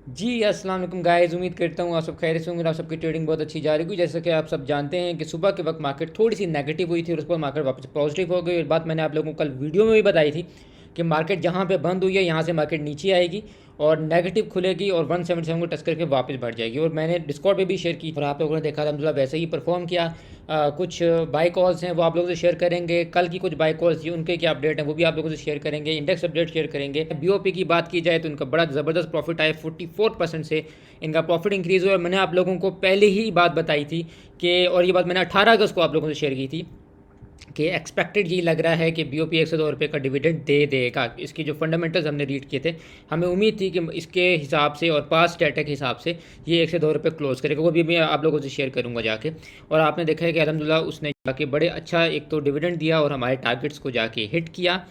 जी अस्सलाम वालेकुम गाइस, उम्मीद करता हूँ आप सब खैरियत से होंगे। आप सबकी ट्रेडिंग बहुत अच्छी जा रही होगी। जैसे कि आप सब जानते हैं कि सुबह के वक्त मार्केट थोड़ी सी नेगेटिव हुई थी और उसके बाद मार्केट वापस पॉजिटिव हो गई। और बात मैंने आप लोगों को कल वीडियो में भी बताई थी कि मार्केट जहाँ पे बंद हुई है यहाँ से मार्केट नीचे आएगी और नेगेटिव खुलेगी और 177 को टच करके वापस बढ़ जाएगी। और मैंने डिस्कॉर्ड पे भी शेयर की और आप लोगों ने देखा अलहमदिल्ला वैसे ही परफॉर्म किया। कुछ बाई कॉल्स हैं वो आप लोगों से शेयर करेंगे। कल की कुछ बाई कॉल्स थी उनके क्या अपडेट हैं वो भी आप लोगों से शेयर करेंगे। इंडेक्स अपडेट शेयर करेंगे। बीओपी की बात की जाए तो इनका बड़ा ज़बरदस्त प्रॉफिट आया, 44% से इनका प्रॉफिट इंक्रीज़ हुआ। मैंने आप लोगों को पहले ही बात बताई थी कि, और ये बात मैंने 18 अगस्त को आप लोगों से शेयर की थी कि एक्सपेक्टेड ये लग रहा है कि बीओपी 102 रुपये का डिविडेंड दे देगा। इसकी जो फंडामेंटल्स हमने रीड किए थे, हमें उम्मीद थी कि इसके हिसाब से और पास्ट डाटा के हिसाब से ये 102 रुपये क्लोज करेगा। वो भी मैं आप लोगों से शेयर करूंगा जाके। और आपने देखा है कि अल्हम्दुलिल्लाह उसने जाके बड़े अच्छा एक तो डिविडेंड दिया और हमारे टारगेट्स को जाके हिट किया।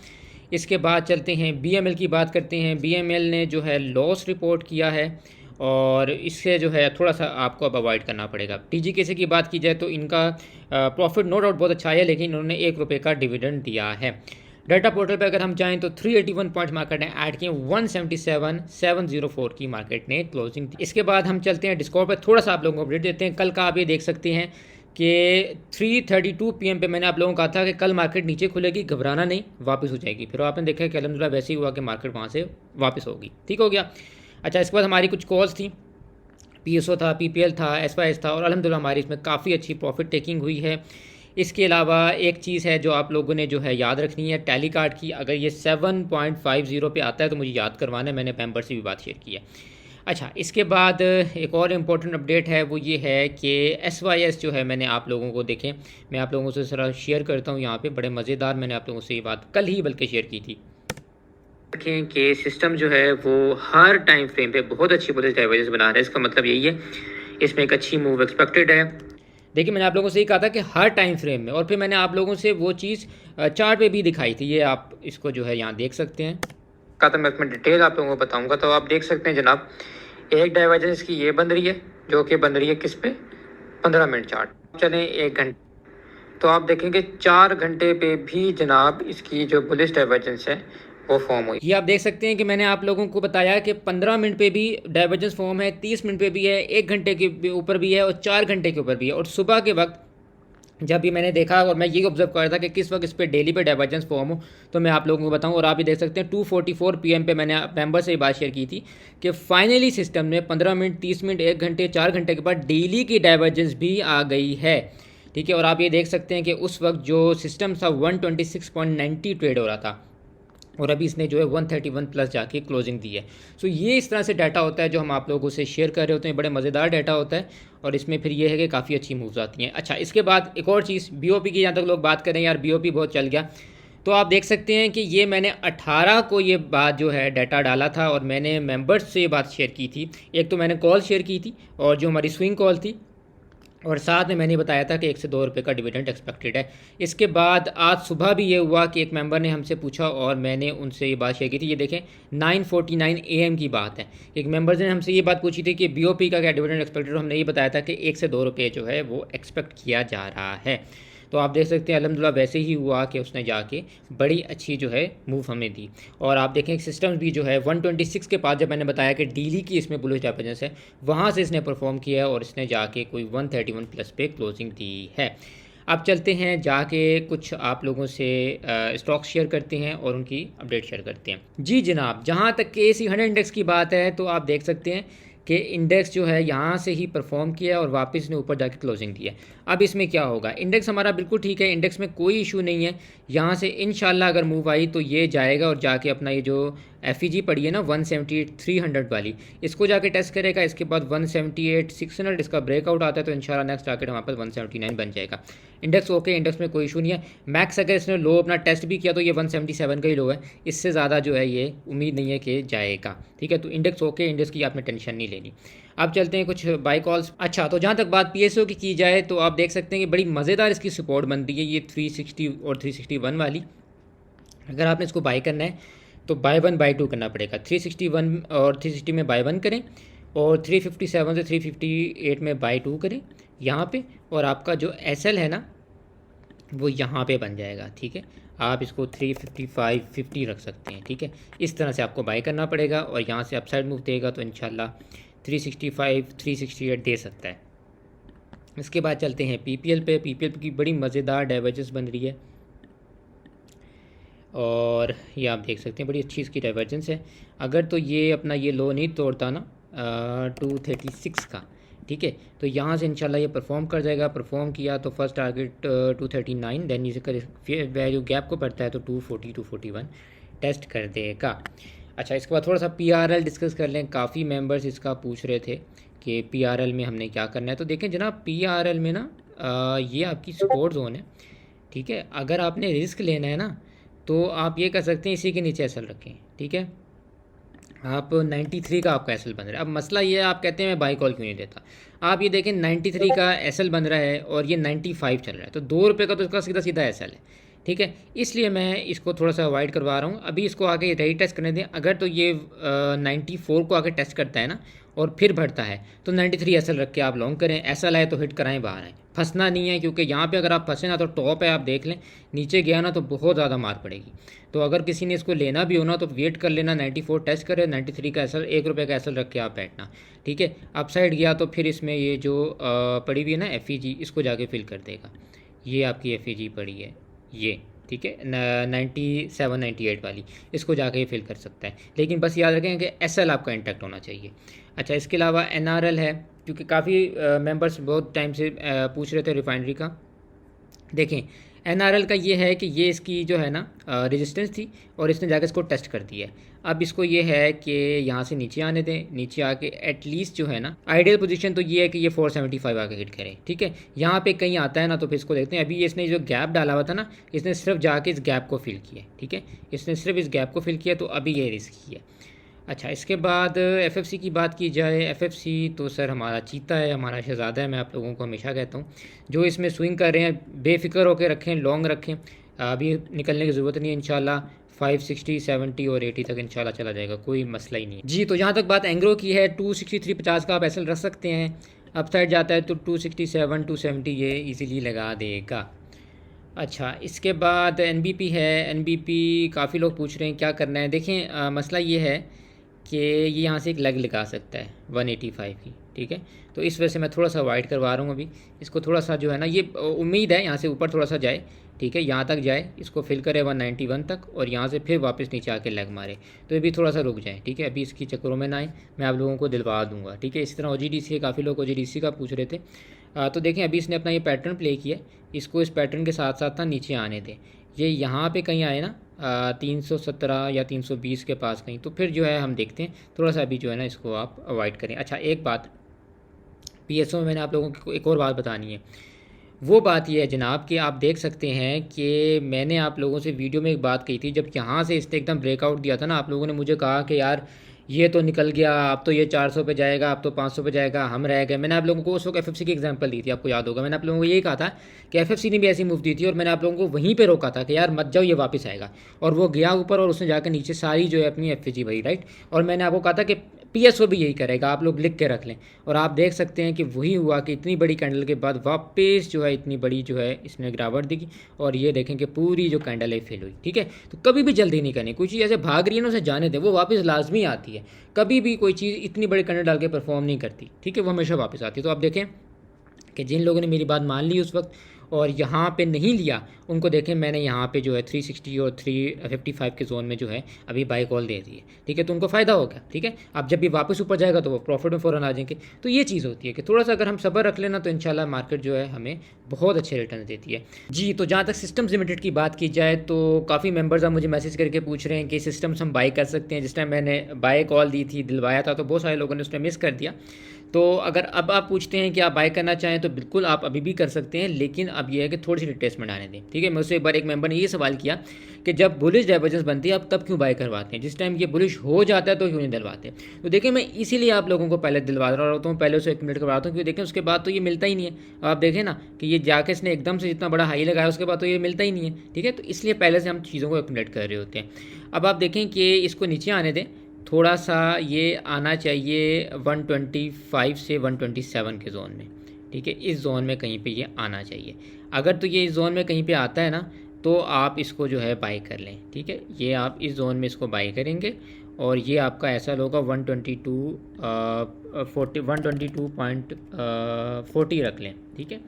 इसके बाद चलते हैं बीएमएल की बात करते हैं। बीएमएल ने जो है लॉस रिपोर्ट किया है और इससे जो है थोड़ा सा आपको अब अवॉइड करना पड़ेगा। टीजीकेसी की बात की जाए तो इनका प्रॉफिट नो डाउट बहुत अच्छा है, लेकिन इन्होंने 1 रुपये का डिविडेंड दिया है। डाटा पोर्टल पे अगर हम जाएं तो 381 पॉइंट मार्केट ने ऐड किए, 177,704 की मार्केट ने क्लोजिंग थी। इसके बाद हम चलते हैं डिस्कॉर्ड पे, थोड़ा सा आप लोगों को अपडेट देते हैं। कल का आप ये देख सकते हैं कि 3:32 PM पे मैंने आप लोगों को कहा था कि कल मार्केट नीचे खुलेगी, घबराना नहीं, वापस हो जाएगी। फिर आपने देखा कि अल्हम्दुलिल्लाह वैसे ही हुआ कि मार्केट वहाँ से वापस होगी, ठीक हो गया। अच्छा, इसके बाद हमारी कुछ कॉल्स थी, पीएसओ था, पीपीएल था, एसवाईएस था और अल्हम्दुलिल्लाह हमारी इसमें काफ़ी अच्छी प्रॉफिट टेकिंग हुई है। इसके अलावा एक चीज़ है जो आप लोगों ने जो है याद रखनी है, टैली कार्ड की। अगर ये 7.50 पे आता है तो मुझे याद करवाना है, मैंने मेंबर से भी बात शेयर की है। अच्छा, इसके बाद एक और इम्पोर्टेंट अपडेट है, वो ये है कि एसवाईएस जो है मैंने आप लोगों को देखें, मैं आप लोगों से ज़रा शेयर करता हूँ यहाँ पे, बड़े मज़ेदार मैंने आप लोगों से ये बात कल ही बल्कि शेयर की थी। देखें कि सिस्टम जो है वो हर टाइम फ्रेम पे बहुत अच्छी बुलिश डाइवर्जेंस बना रहा है। इसका मतलब यही है, इसमें एक अच्छी मूव एक्सपेक्टेड है। देखिए, मैंने आप लोगों से ये कहा था कि हर टाइम फ्रेम में, और फिर मैंने आप लोगों से वो चीज़ चार्ट पे भी दिखाई थी। ये आप इसको जो है यहाँ देख सकते हैं, कहा था मैं इसमें डिटेल आप लोगों को बताऊंगा। तो आप देख सकते हैं जनाब, एक डाइवर्जेंस की ये बन रही है जो कि बन रही है किस पे, 15 मिनट चार्ट। चलें 1 घंटे, तो आप देखेंगे 4 घंटे पे भी जनाब इसकी जो बुलिश डाइवर्जेंस है वो फॉर्म हुई। ये आप देख सकते हैं कि मैंने आप लोगों को बताया कि 15 मिनट पे भी डाइवर्जेंस फॉर्म है, 30 मिनट पे भी है, 1 घंटे के ऊपर भी है और 4 घंटे के ऊपर भी है। और सुबह के वक्त जब भी मैंने देखा और मैं ये ऑब्जर्व कर रहा था कि किस वक्त इस पर डेली पे डाइवर्जेंस फॉर्म हो, तो मैं आप लोगों को बताऊं। और आप भी देख सकते हैं 2:44 PM पे मैंने मेंबर से ये बात शेयर की थी कि फाइनली सिस्टम ने 15 मिनट, 30 मिनट, 1 घंटे, 4 घंटे के बाद डेली की डाइवर्जेंस भी आ गई है, ठीक है। और आप ये देख सकते हैं कि उस वक्त जो सिस्टम था 126.90 ट्रेड हो रहा था और अभी इसने जो है 131 प्लस जाके क्लोजिंग दी है। सो ये इस तरह से डाटा होता है जो हम आप लोगों से शेयर कर रहे होते हैं, बड़े मज़ेदार डाटा होता है और इसमें फिर ये है कि काफ़ी अच्छी मूव्स आती हैं। अच्छा, इसके बाद एक और चीज़ बीओपी की, जहाँ तक लोग बात करें यार बीओपी बहुत चल गया, तो आप देख सकते हैं कि ये मैंने 18 को ये बात जो है डाटा डाला था और मैंने मेंबर्स से ये बात शेयर की थी। एक तो मैंने कॉल शेयर की थी और जो हमारी स्विंग कॉल थी, और साथ में मैंने बताया था कि 1 से 2 रुपये का डिविडेंड एक्सपेक्टेड है। इसके बाद आज सुबह भी ये हुआ कि एक मेंबर ने हमसे पूछा और मैंने उनसे ये बात शेयर की थी। ये देखें 9:49 AM की बात है। एक मेंबर ने हमसे ये बात पूछी थी कि बीओपी का क्या डिविडेंड एक्सपेक्टेड, हमने ये बताया था कि 1 से 2 रुपये जो है वो एक्सपेक्ट किया जा रहा है। तो आप देख सकते हैं अल्हम्दुलिल्लाह वैसे ही हुआ कि उसने जाके बड़ी अच्छी जो है मूव हमें दी। और आप देखें सिस्टम्स भी जो है 126 के पास, जब मैंने बताया कि डेली की इसमें बुलिश डाइवर्जेंस है, वहाँ से इसने परफॉर्म किया है और इसने जाके कोई 131 प्लस पे क्लोजिंग दी है। अब चलते हैं जाके कुछ आप लोगों से स्टॉक शेयर करते हैं और उनकी अपडेट शेयर करते हैं। जी जनाब, जहाँ तक KSE 100 इंडेक्स की बात है तो आप देख सकते हैं कि इंडेक्स जो है यहाँ से ही परफॉर्म किया और वापस ने ऊपर जाके क्लोजिंग दी है। अब इसमें क्या होगा, इंडेक्स हमारा बिल्कुल ठीक है, इंडेक्स में कोई इशू नहीं है। यहाँ से इंशाल्लाह अगर मूव आई तो ये जाएगा और जाके अपना ये जो FEG पड़ी है ना 178-300 वाली, इसको जाके टेस्ट करेगा। इसके बाद 178-600 इसका ब्रेकआउट आता है तो इंशाल्लाह नेक्स्ट टारगेट हमारे पास 179 बन जाएगा। इंडेक्स ओके, इंडेक्स में कोई इशू नहीं है। मैक्स अगर इसने लो अपना टेस्ट भी किया तो ये 177 का ही लो है, इससे ज़्यादा जो है ये उम्मीद नहीं है कि जाएगा, ठीक है। तो इंडेक्स ओके, इंडेक्स की आपने टेंशन नहीं लेनी। अब चलते हैं कुछ बाई कॉल्स। अच्छा, तो जहाँ तक बात PSO की जाए तो आप देख सकते हैं कि बड़ी मज़ेदार इसकी सपोर्ट बन रही है, ये 360 और 361 वाली। अगर आपने इसको बाई करना है तो बाय 1 बाय 2 करना पड़ेगा। 361 और 360 में बाय 1 करें और 357 से 358 में बाय 2 करें यहाँ पे, और आपका जो SL है ना वो यहाँ पे बन जाएगा, ठीक है। आप इसको 355.50 रख सकते हैं, ठीक है। इस तरह से आपको बाय करना पड़ेगा और यहाँ से अपसाइड मूव देगा तो इंशाल्लाह 365 368 दे सकता है। इसके बाद चलते हैं पीपीएल पे। पीपीएल की बड़ी मज़ेदार डाइवर्जेंस बन रही है और ये आप देख सकते हैं बड़ी अच्छी इसकी डाइवर्जेंस है। अगर तो ये अपना ये लो नहीं तोड़ता ना 236 का, ठीक है, तो यहाँ से इंशाल्लाह ये परफॉर्म कर जाएगा। परफॉर्म किया तो फर्स्ट टारगेट 239, देन इसे कर वैल्यू गैप को बढ़ता है तो 240 241 टेस्ट कर देगा। अच्छा, इसके बाद थोड़ा सा पीआरएल डिस्कस कर लें। काफ़ी मेंबर्स इसका पूछ रहे थे कि पीआरएल में हमने क्या करना है। तो देखें जनाब, पीआरएल में ना ये आपकी सपोर्ट जोन है, ठीक है। अगर आपने रिस्क लेना है ना तो आप ये कर सकते हैं, इसी के नीचे एसएल रखें, ठीक है। आप 93 का आपका एसएल बन रहा है। अब मसला ये है, आप कहते हैं मैं बाई कॉल क्यों नहीं देता। आप ये देखें 93 का एसएल बन रहा है और ये 95 चल रहा है, तो 2 रुपये का तो इसका सीधा सीधा एसएल है, ठीक है। इसलिए मैं इसको थोड़ा सा अवॉइड करवा रहा हूँ। अभी इसको आगे रही टेस्ट करने दें। अगर तो ये 94 को आगे टेस्ट करता है ना और फिर बढ़ता है तो 93 एसएल रख के आप लॉन्ग करें। एसएल आए तो हिट कराएं, बाहर आए, फंसना नहीं है, क्योंकि यहाँ पे अगर आप फंसे ना तो टॉप है, आप देख लें नीचे गया ना तो बहुत ज़्यादा मार पड़ेगी। तो अगर किसी ने इसको लेना भी हो ना तो वेट कर लेना, 94 टेस्ट करे, 93 का एसएल 1 रुपये का एसएल रख के आप बैठना, ठीक है। अपसाइड गया तो फिर इसमें ये जो पड़ी हुई है ना एफईजी, इसको जाके फिल कर देगा। ये आपकी एफईजी पड़ी है ये, ठीक है, 97 98 वाली, इसको जाके फिल कर सकता है। लेकिन बस याद रखें कि एसएल आपका इंटैक्ट होना चाहिए। अच्छा, इसके अलावा एनआरएल है, क्योंकि काफ़ी मेंबर्स बहुत टाइम से पूछ रहे थे रिफाइनरी का। देखें एनआरएल का ये है कि ये इसकी जो है ना रेजिस्टेंस थी और इसने जाकर इसको टेस्ट कर दिया है। अब इसको ये है कि यहाँ से नीचे आने दें, नीचे आके एटलीस्ट जो है ना आइडियल पोजीशन तो ये है कि ये 475 आके हिट करे, ठीक है। यहाँ पे कहीं आता है ना तो फिर इसको देखते हैं। अभी इसने जो गैप डाला हुआ था ना, इसने सिर्फ जाके इस गैप को फिल किया, ठीक है, इसने सिर्फ इस गैप को फिल किया, तो अभी ये रिस्की है। अच्छा, इसके बाद एफएफसी की बात की जाए। एफएफसी तो सर हमारा चीता है, हमारा शहज़ादा है। मैं आप लोगों को हमेशा कहता हूँ जो इसमें स्विंग कर रहे हैं बेफिक्र होकर रखें, लॉन्ग रखें, अभी निकलने की ज़रूरत नहीं है। इंशाल्लाह 560 70 और 80 तक इंशाल्लाह चला जाएगा, कोई मसला ही नहीं है जी। तो जहाँ तक बात एंग्रो की है, 263.50 का आप एसएल रख सकते हैं। अपसाइड जाता है तो 267 270 ये इजीली लगा देगा। अच्छा, इसके बाद एनबीपी है। एनबीपी काफ़ी लोग पूछ रहे हैं क्या करना है। देखें मसला ये है कि ये यहाँ से एक लेग लगा सकता है 185 की, ठीक है। तो इस वजह से मैं थोड़ा सा अवॉइड करवा रहा हूँ अभी इसको। थोड़ा सा जो है ना, ये उम्मीद है यहाँ से ऊपर थोड़ा सा जाए, ठीक है, यहाँ तक जाए, इसको फिल करे 191 तक और यहाँ से फिर वापस नीचे आके लेग मारे, तो ये भी थोड़ा सा रुक जाए, ठीक है। अभी इसकी चक्करों में ना आए, मैं आप लोगों को दिलवा दूंगा, ठीक है। इसी तरह OGDC है, काफ़ी लोग OGDC का पूछ रहे थे। तो देखें अभी इसने अपना ये पैटर्न प्ले किया, इसको इस पैटर्न के साथ साथ ना नीचे आने दें। ये यहाँ पे कहीं आए ना 317 या 320 के पास कहीं, तो फिर जो है हम देखते हैं। थोड़ा सा अभी जो है ना इसको आप अवॉइड करें। अच्छा, एक बात PSO में मैंने आप लोगों को एक और बात बतानी है। वो बात ये है जनाब कि आप देख सकते हैं कि मैंने आप लोगों से वीडियो में एक बात कही थी, जब यहाँ से इसने एकदम ब्रेकआउट दिया था ना, आप लोगों ने मुझे कहा कि यार ये तो निकल गया, अब तो ये 400 पे जाएगा, अब तो 500 पे जाएगा, हम रह गए। मैंने आप लोगों को उस वक्त एफएफसी की एग्जांपल दी थी, आपको याद होगा। मैंने आप लोगों को यही कहा था कि एफएफसी ने भी ऐसी मूव दी थी और मैंने आप लोगों को वहीं पे रोका था कि यार मत जाओ, ये वापस आएगा। और वो गया ऊपर और उसने जाकर नीचे सारी जो है अपनी एफएफजी भरी, राइट। और मैंने आपको कहा था कि PSO भी यही करेगा, आप लोग लिख के रख लें। और आप देख सकते हैं कि वही हुआ कि इतनी बड़ी कैंडल के बाद वापस जो है इतनी बड़ी जो है इसने गिरावट दी और ये देखें कि पूरी जो कैंडल है फेल हुई, ठीक है। तो कभी भी जल्दी नहीं करनी, कोई चीज़ ऐसे भाग रही है ना उसे जाने दें, वो वापस लाजमी आती है। कभी भी कोई चीज़ इतनी बड़ी कैंडल डाल के परफॉर्म नहीं करती, ठीक है, वो हमेशा वापस आती है। तो आप देखें कि जिन लोगों ने मेरी बात मान ली उस वक्त और यहाँ पे नहीं लिया, उनको देखें मैंने यहाँ पे जो है 360 और 355 के जोन में जो है अभी बाई कॉल दे दी है, ठीक है। तो उनको फ़ायदा हो गया, ठीक है। अब जब भी वापस ऊपर जाएगा तो वो प्रॉफिट में फ़ौरन आ जाएंगे। तो ये चीज़ होती है कि थोड़ा सा अगर हम सब्र रख लेना तो इंशाल्लाह मार्केट जो है हमें बहुत अच्छे रिटर्न देती है जी। तो जहाँ तक सिस्टम्स लिमिटेड की बात की जाए तो काफ़ी मेंबर्स अब मुझे मैसेज करके पूछ रहे हैं कि सिस्टम्स हम बाई कर सकते हैं। जिस टाइम मैंने बाई कॉल दी थी, दिलवाया था, तो बहुत सारे लोगों ने उसमें मिस कर दिया। तो अगर अब आप पूछते हैं कि आप बाय करना चाहें तो बिल्कुल आप अभी भी कर सकते हैं, लेकिन अब यह है कि थोड़ी सी रिट्रेसमेंट आने दें, ठीक है। मुझसे एक बार एक मेंबर ने ये सवाल किया कि जब बुलिश डाइवर्जेंस बनती है आप तब क्यों बाय करवाते हैं, जिस टाइम ये बुलिश हो जाता है तो क्यों नहीं दिलवाते। तो देखिए मैं इसीलिए आप लोगों को पहले दिलवा रहा होता हूँ, पहले उसे एक्यूमुलेट करवाता हूँ, क्योंकि देखें उसके बाद तो ये मिलता ही नहीं है। आप देखें ना कि ये जाके इसने एकदम से जितना बड़ा हाई लगाया उसके बाद तो ये मिलता ही नहीं है, ठीक है। तो इसलिए पहले से हम चीज़ों को एक्यूमुलेट कर रहे होते हैं। अब आप देखें कि इसको नीचे आने दें, थोड़ा सा ये आना चाहिए 125 से 127 के जोन में, ठीक है। इस जोन में कहीं पे ये आना चाहिए। अगर तो ये इस जोन में कहीं पे आता है ना तो आप इसको जो है बाई कर लें, ठीक है। ये आप इस जोन में इसको बाई करेंगे और ये आपका ऐसा होगा 122.40 रख लें, ठीक है।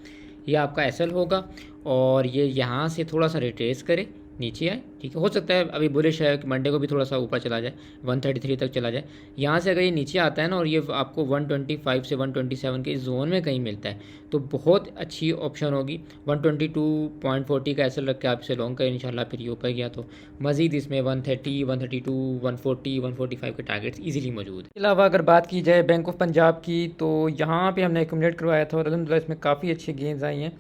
ये आपका एसएल होगा और ये यहाँ से थोड़ा सा रिट्रेस करे, नीचे आए, ठीक है। हो सकता है अभी बुलिश है कि मंडे को भी थोड़ा सा ऊपर चला जाए, 133 तक चला जाए। यहाँ से अगर ये नीचे आता है ना और ये आपको 125 से 127 के इस जोन में कहीं मिलता है तो बहुत अच्छी ऑप्शन होगी। 122.40 का एसएल रख के आप इसे लॉन्ग करें, इंशाल्लाह फिर ये ऊपर गया तो मज़ीद इसमें 130, 132, 140, 145 के टारगेट्स ईजिली मौजूद है। इसके अलावा अगर बात की जाए बैंक ऑफ पंजाब की, तो यहाँ पर हमने एक्यूमुलेट करवाया था और अल्हम्दुलिल्लाह इसमें काफ़ी अच्छी गेंस आई हैं।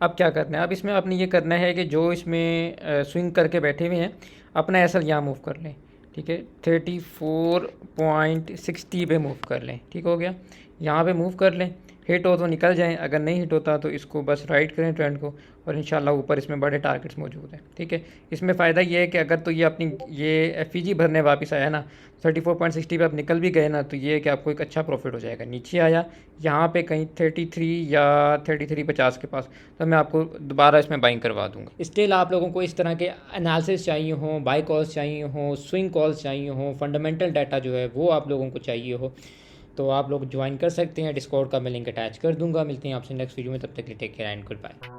अब क्या करना है, अब इसमें आपने ये करना है कि जो इसमें स्विंग करके बैठे हुए हैं अपना एसएल यहाँ मूव कर लें, ठीक है। 34.60 पे मूव कर लें, ठीक हो गया। यहाँ पे मूव कर लें, हिट हो तो निकल जाएं, अगर नहीं हिट होता तो इसको बस राइट करें ट्रेंड को और इंशाल्लाह ऊपर इसमें बड़े टारगेट्स मौजूद हैं, ठीक है। इसमें फ़ायदा ये है कि अगर तो ये अपनी ये एफईजी भरने वापस आया ना 34.60 पे आप निकल भी गए ना तो ये है कि आपको एक अच्छा प्रॉफिट हो जाएगा। नीचे आया यहाँ पे कहीं 33 या 33.50 के पास तो मैं आपको दोबारा इसमें बाइंग करवा दूंगा। स्टिल आप लोगों को इस तरह के एनालिसिस चाहिए हो, बाई कॉल्स चाहिए हो, स्विंग कॉल्स चाहिए हो, फंडामेंटल डाटा जो है वो आप लोगों को चाहिए हो तो आप लोग ज्वाइन कर सकते हैं। डिस्कॉर्ड का मैं लिंक अटैच कर दूंगा। मिलते हैं आपसे नेक्स्ट वीडियो में, तब तक के लिए take care and good bye.